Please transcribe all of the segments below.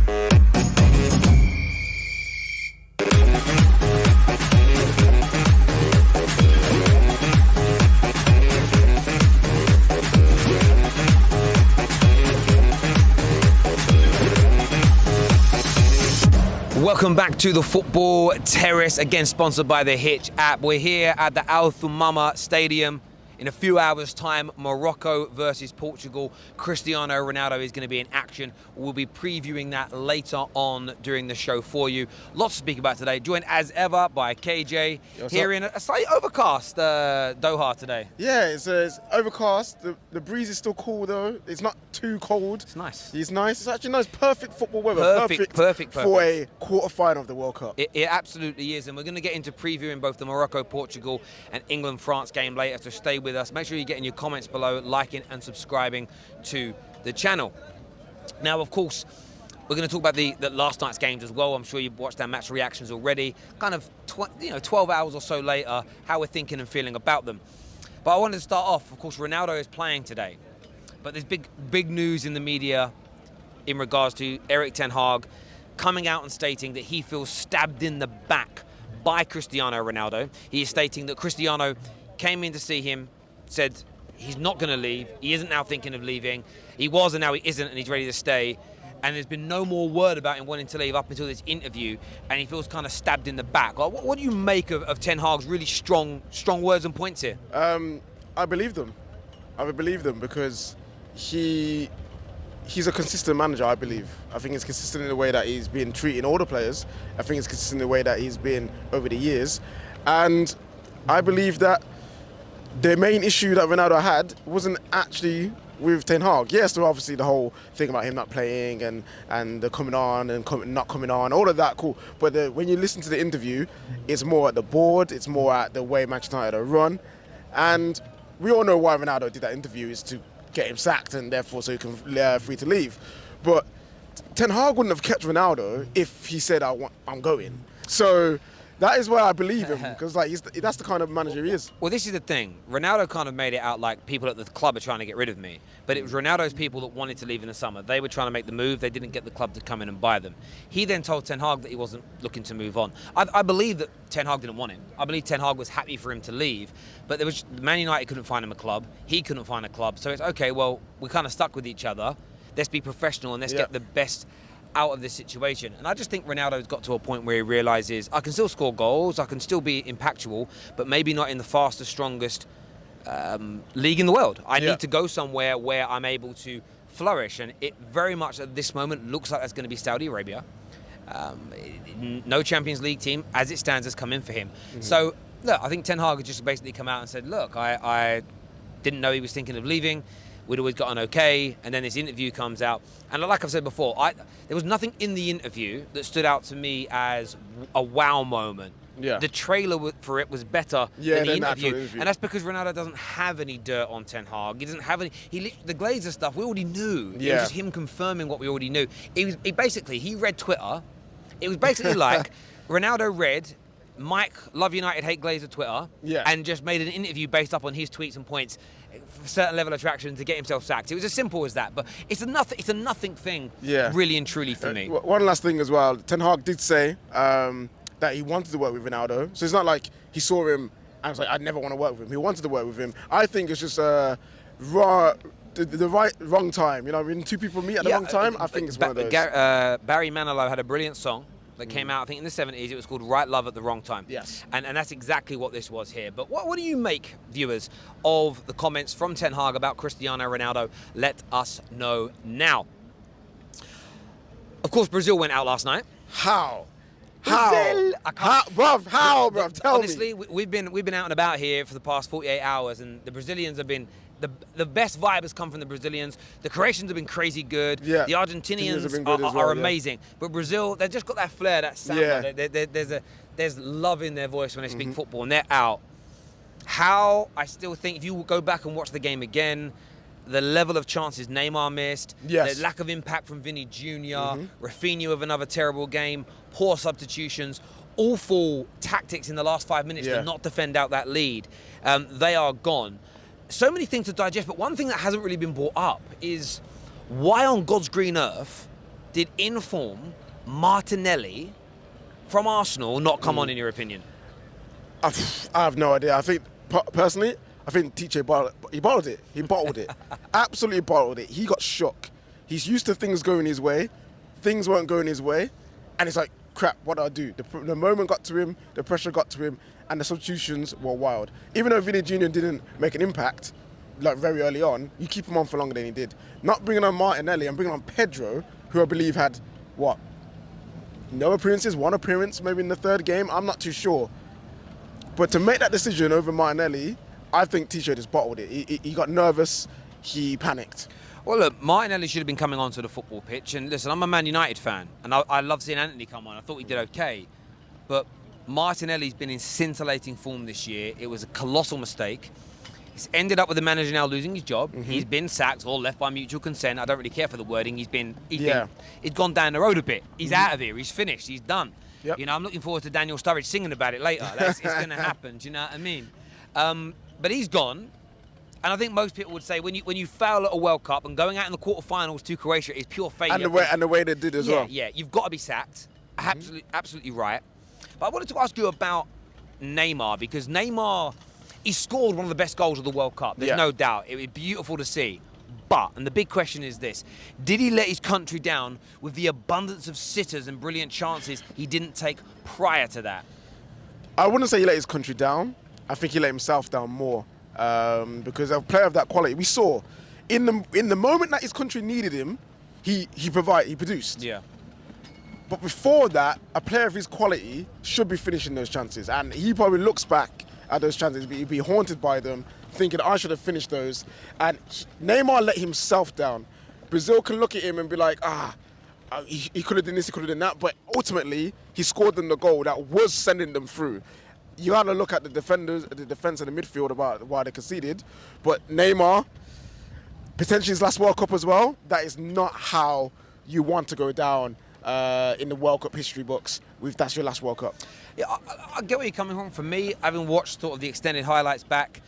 Welcome back to the Football Terrace, again sponsored by the Hitch app. We're here at the Al Thumama Stadium. In a few hours' time, Morocco versus Portugal. Cristiano Ronaldo is going to be in action. We'll be previewing that later on during the show for you. Lots to speak about today. Joined as ever by KJ. Here in a slightly overcast Doha today. Yeah, it's overcast. The breeze is still cool though. It's not too cold. It's nice. It's nice. It's actually nice. Perfect football weather. Perfect. For a quarter-final of the World Cup. It absolutely is. And we're going to get into previewing both the Morocco-Portugal and England-France game later, so stay with us. Make sure you're getting your comments below, liking and subscribing to the channel. Now, of course, we're going to talk about the last night's games as well. I'm sure you've watched our match reactions already. Kind of 12 hours or so later, how we're thinking and feeling about them. But I wanted to start off, of course, Ronaldo is playing today. But there's big news in the media in regards to Erik Ten Hag coming out and stating that he feels stabbed in the back by Cristiano Ronaldo. He is stating that Cristiano came in to see him, said he's not going to leave. He isn't now thinking of leaving. He was and now he isn't, and he's ready to stay. And there's been no more word about him wanting to leave up until this interview, and he feels kind of stabbed in the back. What do you make of Ten Hag's really strong words and points here? I believe them. I believe them because he's a consistent manager, I believe. I think he's consistent in the way that he's been treating all the players. I think he's consistent in the way that he's been over the years. And I believe that the main issue that Ronaldo had wasn't actually with Ten Hag. Yes, there was obviously the whole thing about him not playing and the coming on and not coming on, all of that, cool. But when you listen to the interview, it's more at the board, it's more at the way Manchester United are run. And we all know why Ronaldo did that interview, is to get him sacked and therefore so he can free to leave. But Ten Hag wouldn't have kept Ronaldo if he said, I'm going. So that is why I believe him, because that's the kind of manager he is. Well, this is the thing. Ronaldo kind of made it out like people at the club are trying to get rid of me. But it was Ronaldo's people that wanted to leave in the summer. They were trying to make the move. They didn't get the club to come in and buy them. He then told Ten Hag that he wasn't looking to move on. I believe that Ten Hag didn't want him. I believe Ten Hag was happy for him to leave. But Man United couldn't find him a club. He couldn't find a club. So it's, okay, well, we're kind of stuck with each other. Let's be professional and let's get the best out of this situation. And I just think Ronaldo's got to a point where he realizes I can still score goals, I can still be impactful, but maybe not in the fastest, strongest league in the world. I need to go somewhere where I'm able to flourish, and it very much at this moment looks like that's going to be Saudi Arabia. No Champions League team as it stands has come in for him. So look, I think Ten Hag has just basically come out and said, look, I didn't know he was thinking of leaving. We'd always got on okay, and then this interview comes out. And like I've said before, there was nothing in the interview that stood out to me as a wow moment. Yeah. The trailer for it was better than the interview. And that's because Ronaldo doesn't have any dirt on Ten Hag. He doesn't have any. The Glazer stuff, we already knew. It was just him confirming what we already knew. He read Twitter. It was basically like Ronaldo read Mike, Love United, Hate Glazer Twitter, and just made an interview based up on his tweets and points for a certain level of attraction to get himself sacked. It was as simple as that, but it's a nothing thing, really and truly for me. One last thing as well, Ten Hag did say that he wanted to work with Ronaldo, so it's not like he saw him and was like, I'd never want to work with him. He wanted to work with him. I think it's just wrong time. You know, when two people meet at the wrong time, I think it's one of those. Barry Manilow had a brilliant song that came out, I think, in the 70s. It was called Right Love at the Wrong Time. Yes. And that's exactly what this was here. But what do you make, viewers, of the comments from Ten Hag about Cristiano Ronaldo? Let us know now. Of course, Brazil went out last night. How? Brazil! How, bruv? Tell Honestly, me. we've been out and about here for the past 48 hours, and the Brazilians have been... The best vibe has come from the Brazilians. The Croatians have been crazy good. Yeah. The Argentinians are amazing. But Brazil, they've just got that flair, that samba. There's love in their voice when they speak football, and they're out. How, I still think, if you go back and watch the game again, the level of chances Neymar missed, the lack of impact from Vinny Jr., Rafinha with another terrible game, poor substitutions, awful tactics in the last 5 minutes to not defend out that lead. They are gone. So many things to digest, but one thing that hasn't really been brought up is why on God's green earth did in-form Martinelli from Arsenal not come on, in your opinion? I have no idea. I think, personally, I think TJ bottled it. He bottled it. Absolutely bottled it. He got shook. He's used to things going his way. Things weren't going his way. And it's like, crap, what do I do? The moment got to him, the pressure got to him, and the substitutions were wild. Even though Vinny Jr. didn't make an impact, like very early on, you keep him on for longer than he did. Not bringing on Martinelli and bringing on Pedro, who I believe had, no appearances, one appearance maybe in the third game, I'm not too sure. But to make that decision over Martinelli, I think T-shirt just bottled it. He got nervous, he panicked. Well, look, Martinelli should have been coming onto the football pitch. And listen, I'm a Man United fan, and I love seeing Anthony come on. I thought he did okay. But Martinelli's been in scintillating form this year. It was a colossal mistake. It's ended up with the manager now losing his job. Mm-hmm. He's been sacked or left by mutual consent. I don't really care for the wording. He's gone down the road a bit. He's out of here. He's finished. He's done. Yep. You know, I'm looking forward to Daniel Sturridge singing about it later. It's going to happen. Do you know what I mean? But he's gone. And I think most people would say when you foul at a World Cup and going out in the quarterfinals to Croatia is pure failure. And the way they did as well. Yeah, you've got to be sacked. Absolutely right. But I wanted to ask you about Neymar, because Neymar, he scored one of the best goals of the World Cup. There's no doubt. It was beautiful to see. But, and the big question is this, did he let his country down with the abundance of sitters and brilliant chances he didn't take prior to that? I wouldn't say he let his country down. I think he let himself down more. Because a player of that quality, we saw in the moment that his country needed him, he produced. Yeah. But before that, a player of his quality should be finishing those chances, and he probably looks back at those chances, he'd be haunted by them, thinking I should have finished those. And Neymar let himself down. Brazil can look at him and be like, he could have done this, he could have done that, but ultimately he scored them the goal that was sending them through. You got to look at the defense and the midfield about why they conceded. But Neymar, potentially his last World Cup as well, that is not how you want to go down in the World Cup history books. That's your last World Cup. Yeah, I get where you're coming from. For me, having watched sort of the extended highlights back,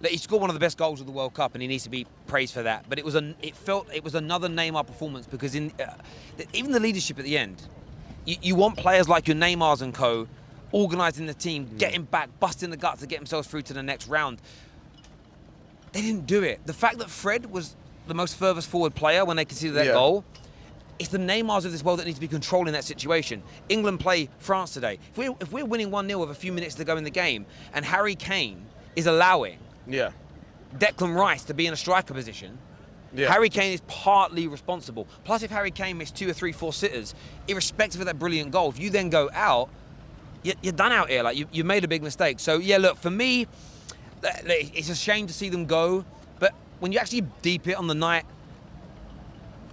he scored one of the best goals of the World Cup, and he needs to be praised for that. But it was another Neymar performance, because even the leadership at the end, you want players like your Neymars and co. organising the team, getting back, busting the guts to get themselves through to the next round. They didn't do it. The fact that Fred was the most furthest forward player when they conceded that goal, it's the Neymars of this world that need to be controlling that situation. England play France today. If we're winning 1-0 with a few minutes to go in the game, and Harry Kane is allowing Declan Rice to be in a striker position, Harry Kane is partly responsible. Plus, if Harry Kane missed 2 or 3, 4 sitters, irrespective of that brilliant goal, if you then go out, you're done out here. Like you made a big mistake. So yeah, look, for me, it's a shame to see them go. But when you actually deep it on the night,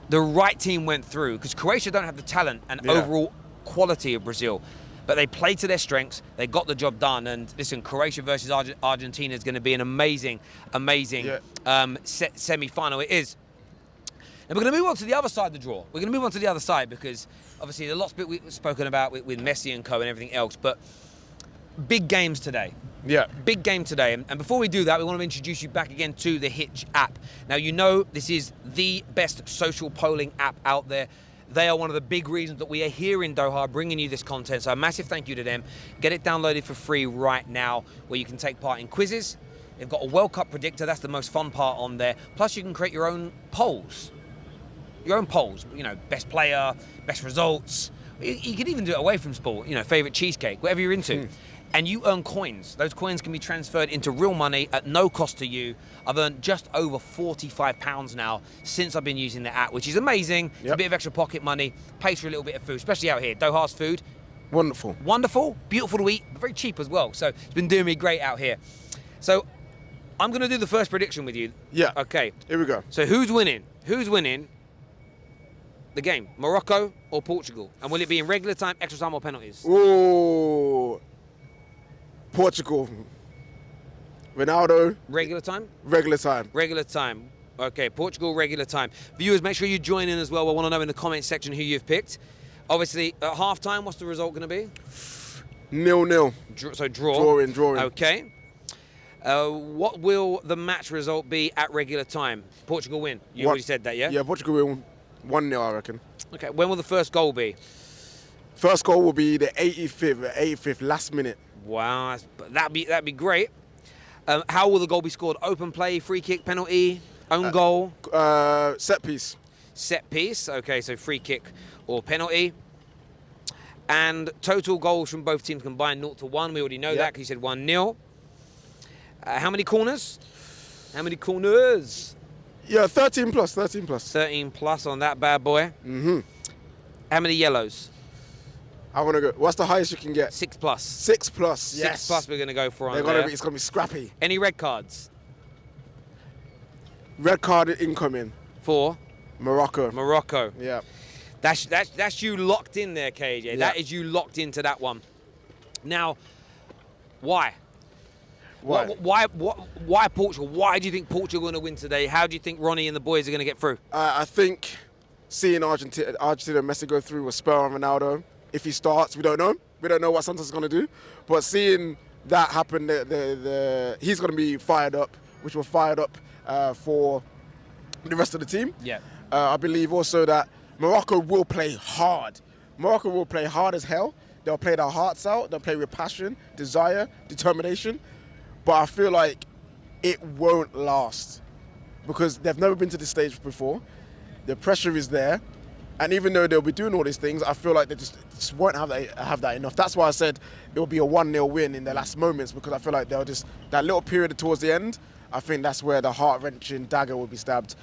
the right team went through, because Croatia don't have the talent and overall quality of Brazil, but they played to their strengths. They got the job done. And listen, Croatia versus Argentina is going to be an amazing semi-final. It is. And we're going to move on to the other side of the draw. We're going to move on to the other side, because obviously there's lots of we've spoken about with Messi and co and everything else, but big games today. Yeah. Big game today. And before we do that, we want to introduce you back again to the Hitch app. Now, you know this is the best social polling app out there. They are one of the big reasons that we are here in Doha bringing you this content. So a massive thank you to them. Get it downloaded for free right now, where you can take part in quizzes. They've got a World Cup predictor. That's the most fun part on there. Plus, you can create your own polls. Your own polls, best player, best results. You can even do it away from sport, favourite cheesecake, whatever you're into. And you earn coins. Those coins can be transferred into real money at no cost to you. I've earned just over £45 now since I've been using the app, which is amazing. It's a bit of extra pocket money, pays for a little bit of food, especially out here. Doha's food. Wonderful. Wonderful, beautiful to eat, but very cheap as well. So it's been doing me great out here. So I'm going to do the first prediction with you. Yeah. Okay. Here we go. So who's winning? Who's winning the game, Morocco or Portugal? And will it be in regular time, extra time, or penalties? Ooh, Portugal. Ronaldo. Regular time? Regular time. Regular time. Okay, Portugal, regular time. Viewers, make sure you join in as well. I want to know in the comments section who you've picked. Obviously, at half-time, what's the result going to be? 0-0. So draw. Drawing. Okay. What will the match result be at regular time? Portugal win. You already said that, yeah? Yeah, Portugal win 1-0, I reckon. Okay, when will the first goal be? First goal will be the 85th, last minute. Wow, that'd be great. How will the goal be scored? Open play, free kick, penalty, own goal? Set piece. Set piece. Okay, so free kick or penalty. And total goals from both teams combined 0-1. We already know that because you said 1-0. How many corners? How many corners? Yeah, 13 plus. 13 plus on that bad boy. Mm-hmm. How many yellows? I want to go. What's the highest you can get? 6 plus. 6 plus. Yes. 6 plus we're going to go for on It's going to be scrappy. Any red cards? Red card incoming. For? Morocco. Yeah. That's you locked in there, KJ. Yeah. That is you locked into that one. Now, why? Why Portugal? Why do you think Portugal are going to win today? How do you think Ronnie and the boys are going to get through? I think seeing Argentina and Messi go through will spur on Ronaldo. If he starts, we don't know. We don't know what Santos is going to do. But seeing that happen, he's going to be fired up, which will fired up for the rest of the team. Yeah. I believe also that Morocco will play hard. Morocco will play hard as hell. They'll play their hearts out. They'll play with passion, desire, determination. But I feel like it won't last because they've never been to this stage before. The pressure is there. And even though they'll be doing all these things, I feel like they just won't have that enough. That's why I said it will be a 1-0 win in the last moments, because I feel like they'll just, that little period towards the end, I think that's where the heart-wrenching dagger will be stabbed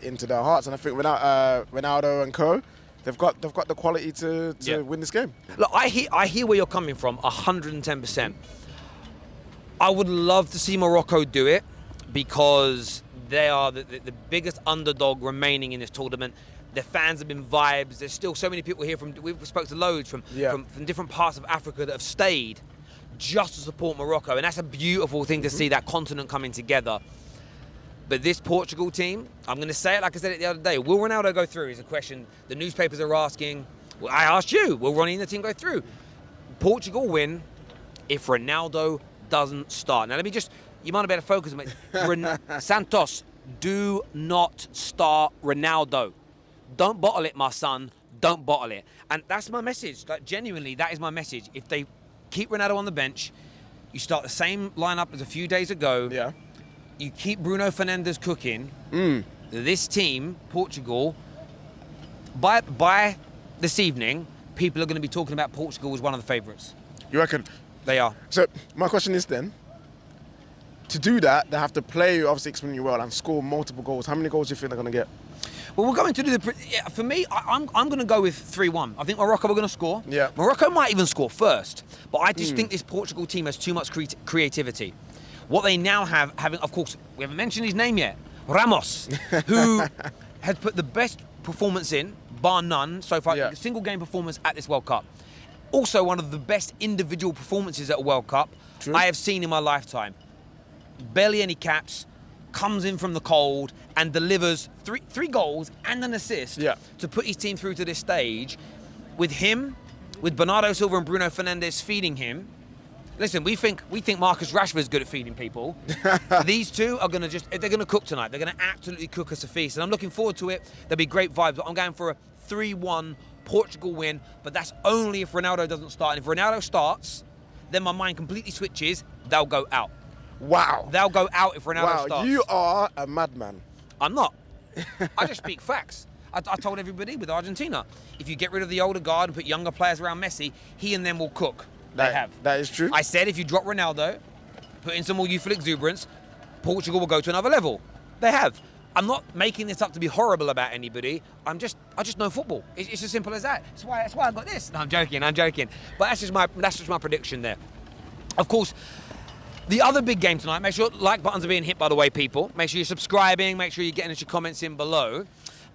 into their hearts. And I think without Ronaldo and co, they've got the quality to win this game. Look, I hear where you're coming from, 110%. I would love to see Morocco do it because they are the biggest underdog remaining in this tournament. Their fans have been vibes. There's still so many people here we've spoke to loads from different parts of Africa that have stayed just to support Morocco. And that's a beautiful thing to see, that continent coming together. But this Portugal team, I'm going to say it like I said it the other day, will Ronaldo go through is a question the newspapers are asking. Well, I asked you, will Ronnie and the team go through? Portugal win if Ronaldo doesn't start. Now, let me just, you might have better focus on it. Santos, do not start Ronaldo. Don't bottle it, my son. Don't bottle it. And that's my message. Like, genuinely, that is my message. If they keep Ronaldo on the bench, you start the same lineup as a few days ago. Yeah. You keep Bruno Fernandes cooking. This team, Portugal, by this evening, people are going to be talking about Portugal as one of the favourites. You reckon? They are. So my question is then, to do that, they have to play obviously extremely well and score multiple goals. How many goals do you think they're going to get? Well, we're going to do for me, I'm going to go with 3-1. I think Morocco are going to score. Yeah. Morocco might even score first, but I just think this Portugal team has too much creativity. What they now have, of course, we haven't mentioned his name yet, Ramos, who has put the best performance in, bar none, so far, single game performance at this World Cup. Also, one of the best individual performances at a World Cup I have seen in my lifetime. Barely any caps, comes in from the cold and delivers three goals and an assist to put his team through to this stage. With him, with Bernardo Silva and Bruno Fernandes feeding him. Listen, we think Marcus Rashford's good at feeding people. These two are going to they're going to cook tonight. They're going to absolutely cook us a feast. And I'm looking forward to it. There'll be great vibes. I'm going for a 3-1 Portugal win, but that's only if Ronaldo doesn't start. And if Ronaldo starts, then my mind completely switches. They'll go out. Wow. They'll go out if Ronaldo starts. Wow, you are a madman. I'm not. I just speak facts. I told everybody with Argentina, if you get rid of the older guard and put younger players around Messi, he and them will cook. They have. That is true. I said if you drop Ronaldo, put in some more youthful exuberance, Portugal will go to another level. They have. I'm not making this up to be horrible about anybody. I just know football. It's as simple as that. That's why I got this. No, I'm joking. But that's just my prediction there. Of course, the other big game tonight, make sure like buttons are being hit, by the way, people. Make sure you're subscribing, make sure you're getting your comments in below.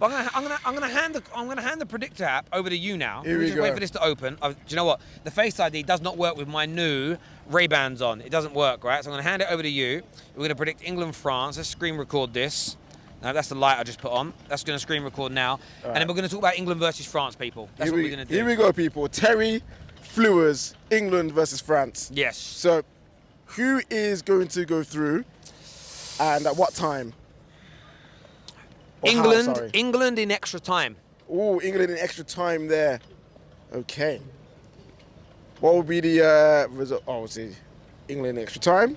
But I'm gonna hand the predictor app over to you now. Here we just go. wait for this to open. Do you know what? The Face ID does not work with my new Ray-Bans on. It doesn't work, right? So I'm gonna hand it over to you. We're gonna predict England, France. Let's screen record this. Now that's the light I just put on. That's gonna screen record now. And then we're gonna talk about England versus France, people. That's what we're gonna do. Here we go, people. Terry Fleurs, England versus France. Yes. So, who is going to go through, and at what time? England in extra time. Ooh, England in extra time there. Okay. What would be the result? Oh, see, England in extra time.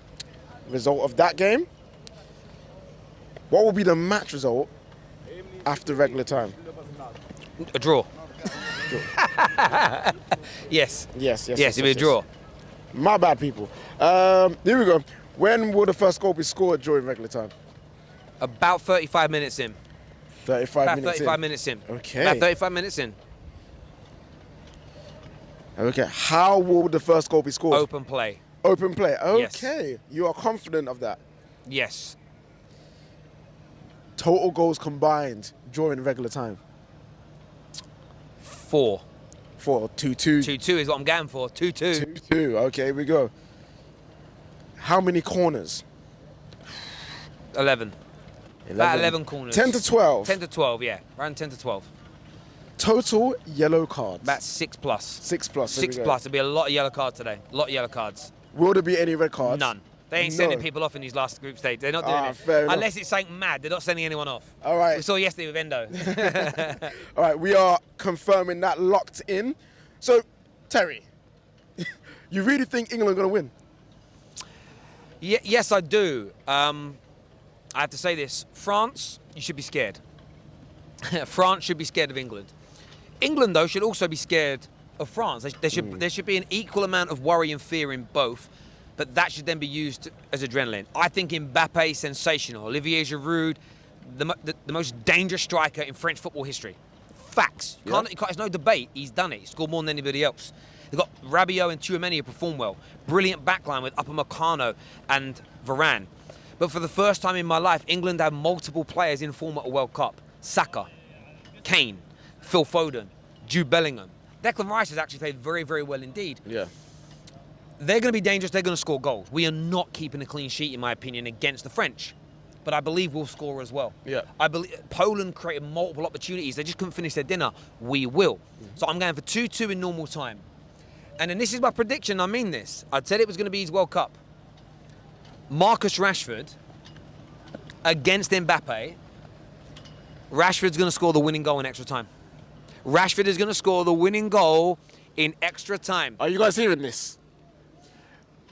Result of that game. What will be the match result after regular time? A draw. Yes. Yes. It'll be a draw. My bad, people. Here we go. When will the first goal be scored during regular time? About 35 minutes in. 35 minutes in. Okay. About 35 minutes in. Okay. How will the first goal be scored? Open play. Open play. Yes. Okay. You are confident of that. Yes. Total goals combined during regular time. 4. 2-2. 2-2 is what I'm going for. 2-2. 2-2. Okay, here we go. How many corners? 11. About 11 corners. 10 to 12. 10 to 12, yeah. Around 10 to 12. Total yellow cards. About 6 plus. 6 plus. 6 plus. There'll be a lot of yellow cards today. A lot of yellow cards. Will there be any red cards? None. They ain't sending people off in these last group stage. They're not doing it. Fair enough. Unless it's something mad, they're not sending anyone off. All right. We saw yesterday with Endo. All right, we are confirming that locked in. So, Terry, you really think England are going to win? Yes, I do. I have to say this. France, you should be scared. France should be scared of England. England, though, should also be scared of France. There should be an equal amount of worry and fear in both, but that should then be used as adrenaline. I think Mbappe, sensational. Olivier Giroud, the most dangerous striker in French football history. Facts. There's no debate. He's done it. He scored more than anybody else. They've got Rabiot and Tchouaméni who perform well. Brilliant backline with Upamecano and Varane. But for the first time in my life, England have multiple players in form at a World Cup. Saka, Kane, Phil Foden, Jude Bellingham. Declan Rice has actually played very, very well indeed. Yeah. They're going to be dangerous. They're going to score goals. We are not keeping a clean sheet, in my opinion, against the French. But I believe we'll score as well. Yeah. I believe Poland created multiple opportunities. They just couldn't finish their dinner. We will. So I'm going for 2-2 in normal time. And then this is my prediction. I mean this. I said it was going to be his World Cup. Marcus Rashford against Mbappe. Rashford's going to score the winning goal in extra time. Rashford is going to score the winning goal in extra time. Are you guys hearing this?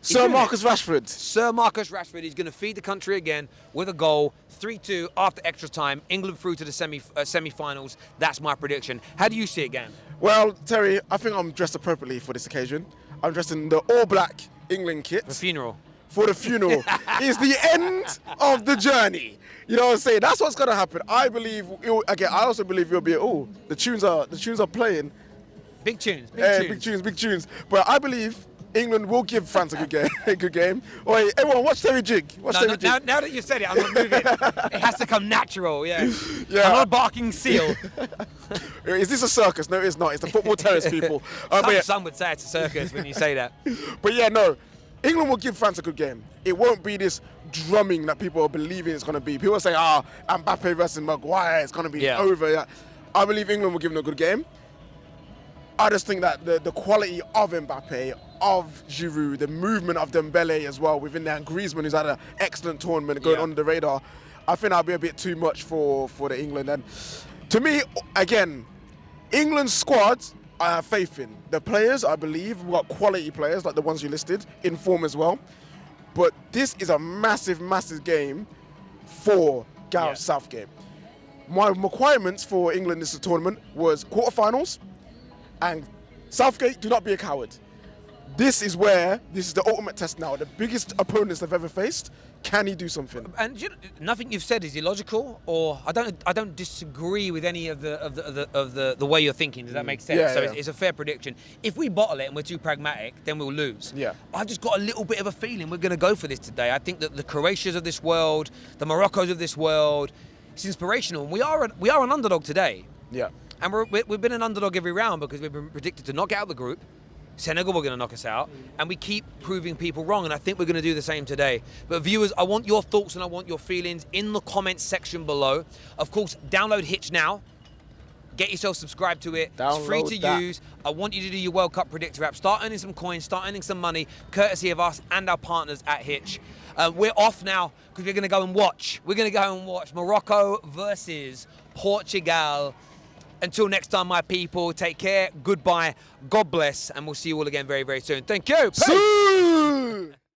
Sir Marcus Rashford. Sir Marcus Rashford is going to feed the country again with a goal. 3-2 after extra time. England through to the semi-finals. That's my prediction. How do you see it, Gam? Well, Terry, I think I'm dressed appropriately for this occasion. I'm dressed in the all-black England kit. The funeral. For the funeral. It's the end of the journey. You know what I'm saying? That's what's going to happen. I believe, again, I also believe it'll be, the tunes are playing. Big tunes. Big tunes. But I believe England will give France a good game. Wait, everyone, watch Terry Jig. Terry Jig. Now that you've said it, I'm not moving. It has to come natural, yeah. Yeah. I'm not a barking seal. Is this a circus? No, it's not. It's the football terrace, people. Some would say it's a circus when you say that. But yeah, no. England will give France a good game. It won't be this drumming that people are believing it's going to be. People say, Mbappe versus Maguire, it's going to be over. Yeah. I believe England will give them a good game. I just think that the quality of Mbappe, of Giroud, the movement of Dembele as well within there, and Griezmann, who's had an excellent tournament going under the radar, I think that'll be a bit too much for the England. And to me, again, England's squad, I have faith in. The players, I believe, we've got quality players like the ones you listed, in form as well. But this is a massive, massive game for Gareth Southgate. My requirements for England this tournament was quarterfinals, and Southgate, do not be a coward. This is the ultimate test now. The biggest opponents they've ever faced. Can he do something? And nothing you've said is illogical, or I don't disagree with any of the way you're thinking. Does that make sense? It's a fair prediction. If we bottle it and we're too pragmatic, then we'll lose. Yeah. I've just got a little bit of a feeling we're going to go for this today. I think that the Croatias of this world, the Moroccos of this world, it's inspirational. And we are an underdog today. Yeah. And we've been an underdog every round because we've been predicted to knock out the group. Senegal were going to knock us out, and we keep proving people wrong, and I think we're going to do the same today. But viewers, I want your thoughts and I want your feelings in the comments section below. Of course, download Hitch now. Get yourself subscribed to it. It's free to use. I want you to do your World Cup Predictor app. Start earning some coins, start earning some money, courtesy of us and our partners at Hitch. We're off now because we're going to go and watch. We're going to go and watch Morocco versus Portugal. Until next time, my people, take care, goodbye, God bless, and we'll see you all again very, very soon. Thank you. Peace. See!